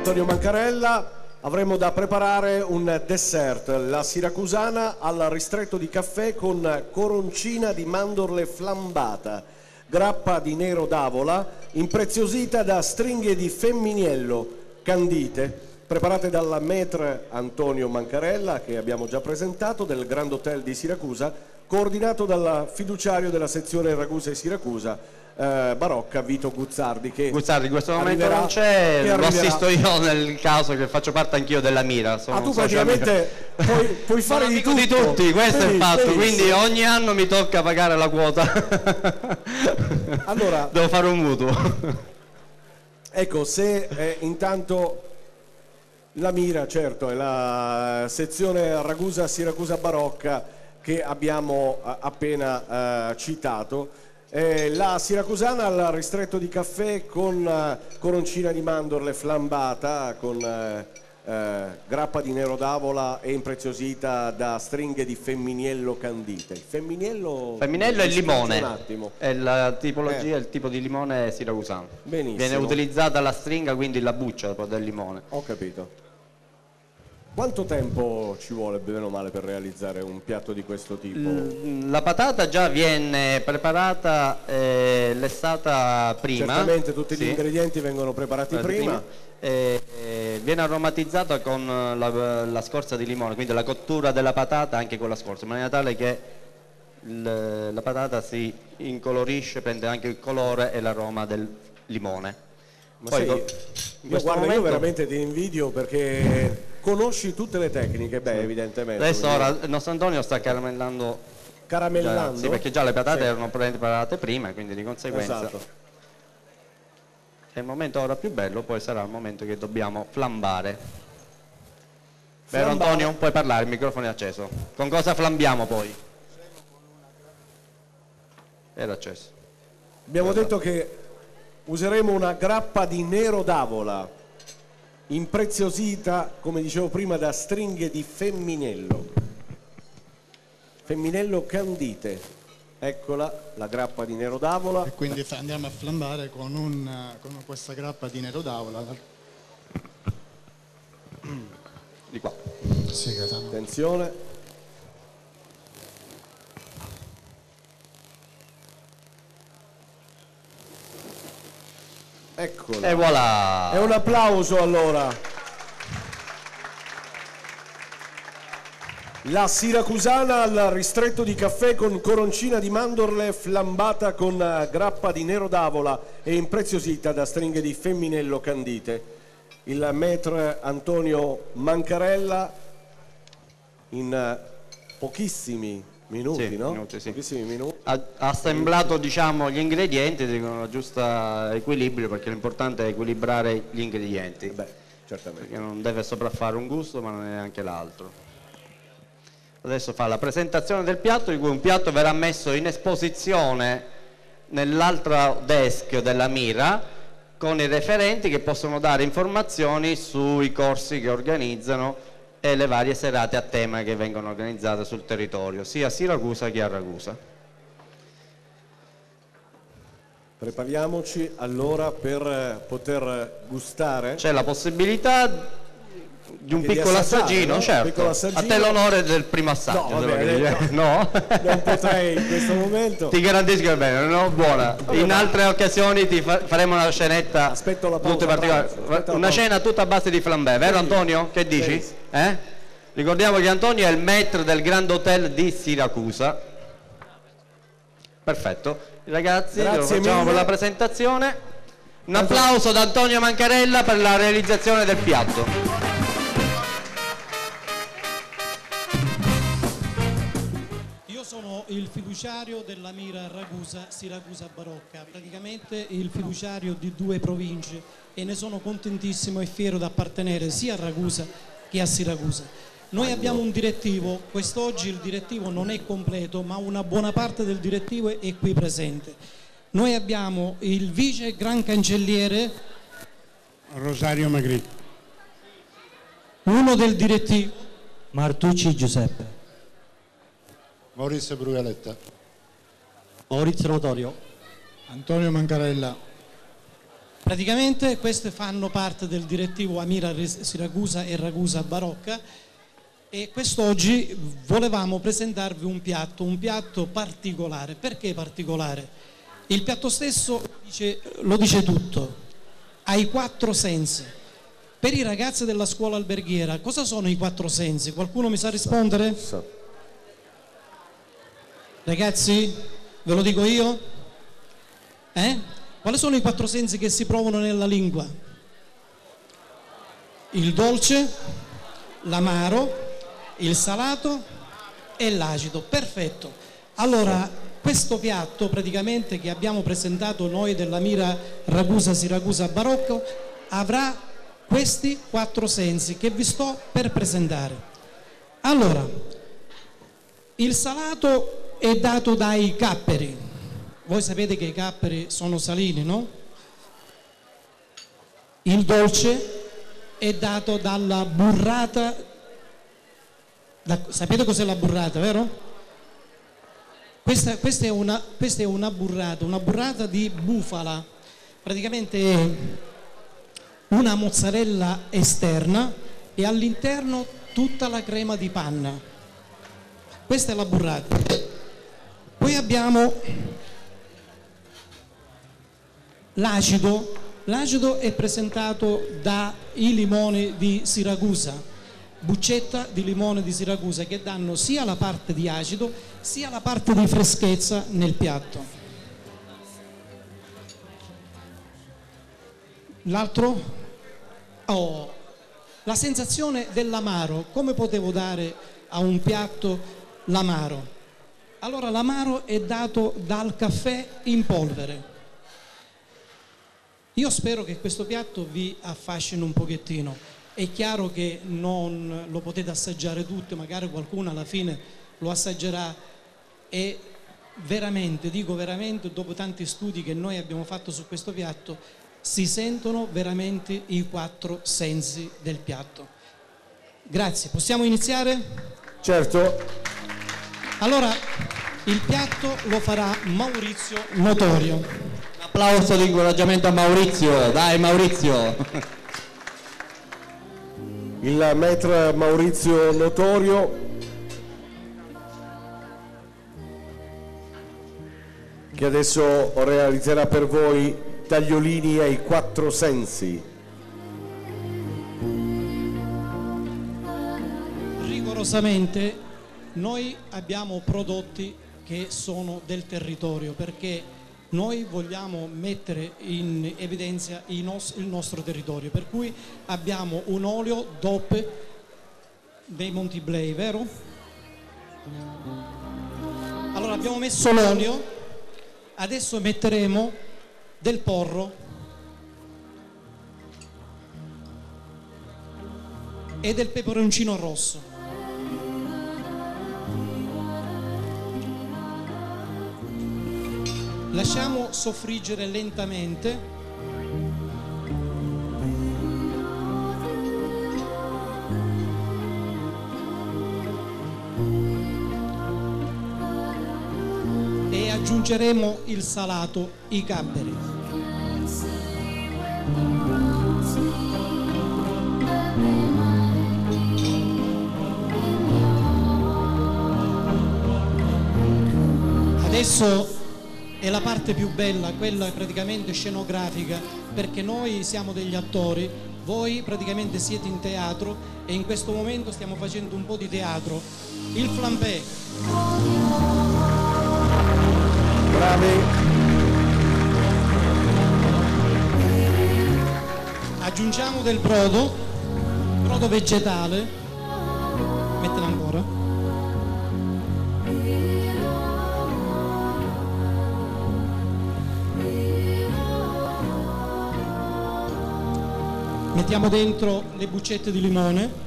Antonio Mancarella. Avremo da preparare un dessert, la siracusana al ristretto di caffè con coroncina di mandorle flambata, grappa di nero d'avola impreziosita da stringhe di femminiello candite, preparate dalla maître Antonio Mancarella, che abbiamo già presentato, del Grand Hotel di Siracusa, coordinato dal fiduciario della sezione Ragusa e Siracusa, Barocca, Vito Guzzardi, che Guzzardi in questo momento non c'è, lo assisto io nel caso che faccio parte anch'io della Mira. Tu praticamente puoi fare di tutto. Di tutti, questo è il fatto, benissimo. quindi ogni anno mi tocca pagare la quota. Allora, devo fare un mutuo. Ecco, se intanto la Mira, certo, è la sezione Ragusa Siracusa Barocca che abbiamo appena citato. La siracusana al ristretto di caffè con coroncina di mandorle flambata, con grappa di nero d'avola e impreziosita da stringhe di femminiello candite. Il femminello è il limone, un attimo. È la tipologia, il tipo di limone siracusano. Benissimo. Viene utilizzata la stringa, quindi la buccia del limone. Ho capito. Quanto tempo ci vuole, bene o male, per realizzare un piatto di questo tipo? La patata già viene preparata, lessata prima. Certamente tutti gli ingredienti vengono preparati prima. Viene aromatizzata con la scorza di limone, quindi la cottura della patata anche con la scorza, in maniera tale che la patata si incolorisce, prende anche il colore e l'aroma del limone. Poi, io veramente ti invidio perché conosci tutte le tecniche, evidentemente. Adesso ora il nostro Antonio sta caramellando. Caramellando? Sì, perché già le patate erano preparate prima, quindi di conseguenza. Esatto. È il momento ora più bello, poi sarà il momento che dobbiamo flambare. Vero Antonio? Puoi parlare, il microfono è acceso. Con cosa flambiamo poi? Era acceso. Abbiamo detto che useremo una grappa di nero d'avola impreziosita, come dicevo prima, da stringhe di femminello candite. Eccola la grappa di nero d'avola, e quindi andiamo a flambare con questa grappa di nero d'avola di qua. Sì, attenzione. Eccola. E voilà. E un applauso allora. La siracusana al ristretto di caffè con coroncina di mandorle flambata con grappa di nero d'avola e impreziosita da stringhe di femminello candite. Il maître Antonio Mancarella in pochissimi minuti, sì, no? Minuti, sì. Pochissimi minuti. Ha assemblato, diciamo, gli ingredienti con un giusto equilibrio, perché l'importante è equilibrare gli ingredienti. Certamente. Perché non deve sopraffare un gusto, ma non è neanche l'altro. Adesso fa la presentazione del piatto, di cui un piatto verrà messo in esposizione nell'altro desk della Mira con i referenti che possono dare informazioni sui corsi che organizzano e le varie serate a tema che vengono organizzate sul territorio, sia a Siracusa che a Ragusa. Prepariamoci allora per poter gustare. C'è la possibilità di un piccolo assaggino, no? certo. Piccolo assaggino. A te l'onore del primo assaggio. No, vabbè, no. Non potrei in questo momento. Ti garantisco che è bene, no? Buona. In altre occasioni ti faremo una scenetta. Aspetto la pausa, una scena tutta a base di flambè, vero Antonio? Che dici? Ricordiamo che Antonio è il maître del Grand Hotel di Siracusa. Perfetto. Ragazzi, lo facciamo per la presentazione. Un applauso ad Antonio Mancarella per la realizzazione del piatto. Sono il fiduciario della Mira Ragusa Siracusa Barocca, praticamente il fiduciario di 2 province, e ne sono contentissimo e fiero di appartenere sia a Ragusa che a Siracusa. Noi abbiamo un direttivo, quest'oggi il direttivo non è completo, ma una buona parte del direttivo è qui presente. Noi abbiamo il vice gran cancelliere Rosario Magri, uno del direttivo Martucci Giuseppe, Maurizio Brugaletta, Maurizio Notorio, Antonio Mancarella, Praticamente queste fanno parte del direttivo Amira Siracusa e Ragusa Barocca, e quest'oggi volevamo presentarvi un piatto particolare. Perché particolare? Il piatto stesso lo dice tutto, ha i 4 sensi. Per i ragazzi della scuola alberghiera, cosa sono i 4 sensi? Qualcuno mi sa rispondere? Ragazzi, ve lo dico io? Quali sono i 4 sensi che si provano nella lingua? Il dolce, l'amaro, il salato e l'acido. Perfetto. Allora, questo piatto praticamente che abbiamo presentato noi dell'Amira Ragusa Siracusa Barocco avrà questi 4 sensi che vi sto per presentare. Allora, il salato è dato dai capperi. Voi sapete che i capperi sono salini, no? Il dolce è dato dalla burrata. Sapete cos'è la burrata, vero? Questa è una burrata di bufala. Praticamente è una mozzarella esterna e all'interno tutta la crema di panna. Questa è la burrata. Poi abbiamo l'acido. L'acido è presentato dai limoni di Siracusa, buccetta di limone di Siracusa, che danno sia la parte di acido sia la parte di freschezza nel piatto. L'altro? La sensazione dell'amaro. Come potevo dare a un piatto l'amaro? Allora, l'amaro è dato dal caffè in polvere. Io spero che questo piatto vi affascini un pochettino. È chiaro che non lo potete assaggiare tutto, magari qualcuno alla fine lo assaggerà, e veramente, dico veramente, dopo tanti studi che noi abbiamo fatto su questo piatto, si sentono veramente i 4 sensi del piatto. Grazie, possiamo iniziare? Certo. Allora, il piatto lo farà Maurizio Notorio. Applauso di incoraggiamento a Maurizio, dai Maurizio. Il maître Maurizio Notorio, che adesso realizzerà per voi tagliolini ai 4 sensi. Rigorosamente noi abbiamo prodotti che sono del territorio, perché noi vogliamo mettere in evidenza il nostro territorio, per cui abbiamo un olio DOP dei Monti Blei, vero? Allora abbiamo messo l'olio, adesso metteremo del porro e del peperoncino rosso. Lasciamo soffriggere lentamente. E aggiungeremo il salato, i capperi. Adesso è la parte più bella, quella praticamente scenografica, perché noi siamo degli attori, voi praticamente siete in teatro e in questo momento stiamo facendo un po' di teatro. Il flambé. Bravi. Aggiungiamo del brodo vegetale. Mettila ancora. Mettiamo dentro le buccette di limone.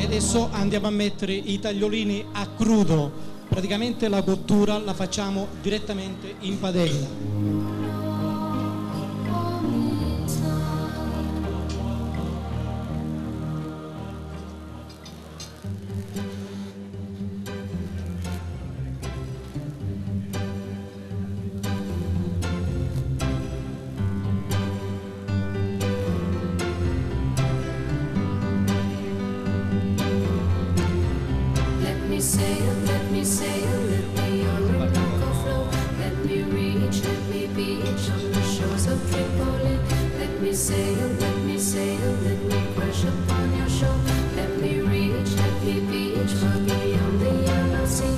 adesso andiamo a mettere i tagliolini a crudo, praticamente la cottura la facciamo direttamente in padella. Let me sail, let me on the Congo flow. Let me reach, let me beach on the shores of Tripoli. Let me sail, let me crash upon your shore. Let me reach, let me beach far beyond the yellow sea.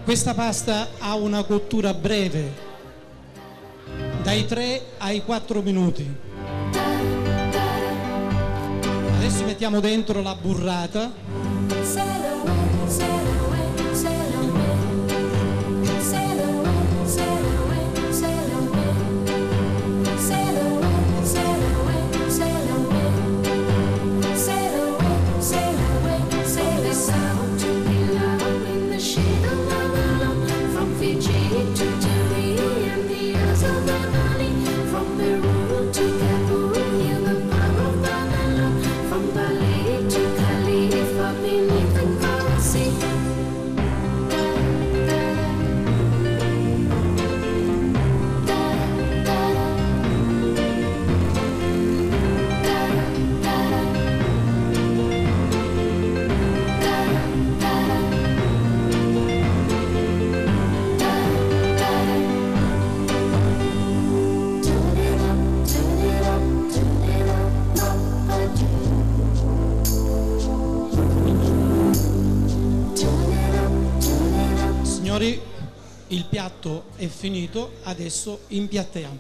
Questa pasta ha una cottura breve, dai 3 ai 4 minuti. Adesso mettiamo dentro la burrata. Signori, il piatto è finito, adesso impiattiamo.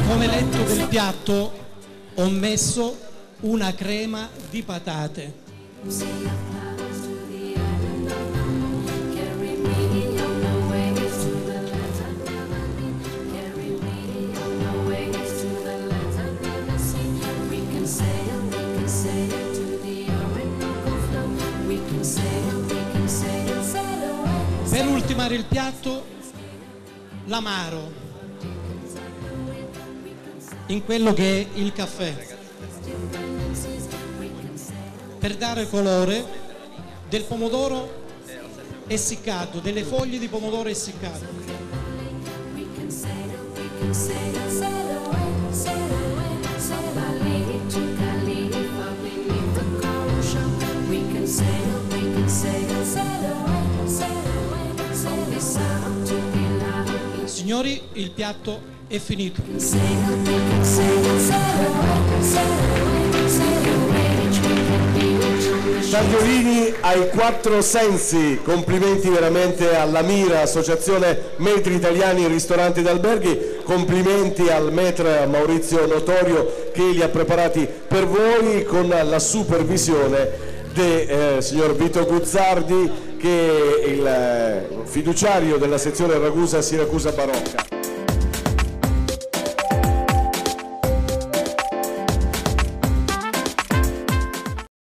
Come letto del piatto ho messo una crema di patate. Per ultimare il piatto, l'amaro in quello che è il caffè, per dare colore, del pomodoro essiccato, delle foglie di pomodoro essiccato. Signori, il piatto è finito. Tagliolini ai 4 sensi, complimenti veramente alla Mira, Associazione Metri Italiani in Ristoranti ed Alberghi, complimenti al maître Maurizio Notorio che li ha preparati per voi con la supervisione del signor Vito Guzzardi, che è il fiduciario della sezione Ragusa Siracusa Barocca.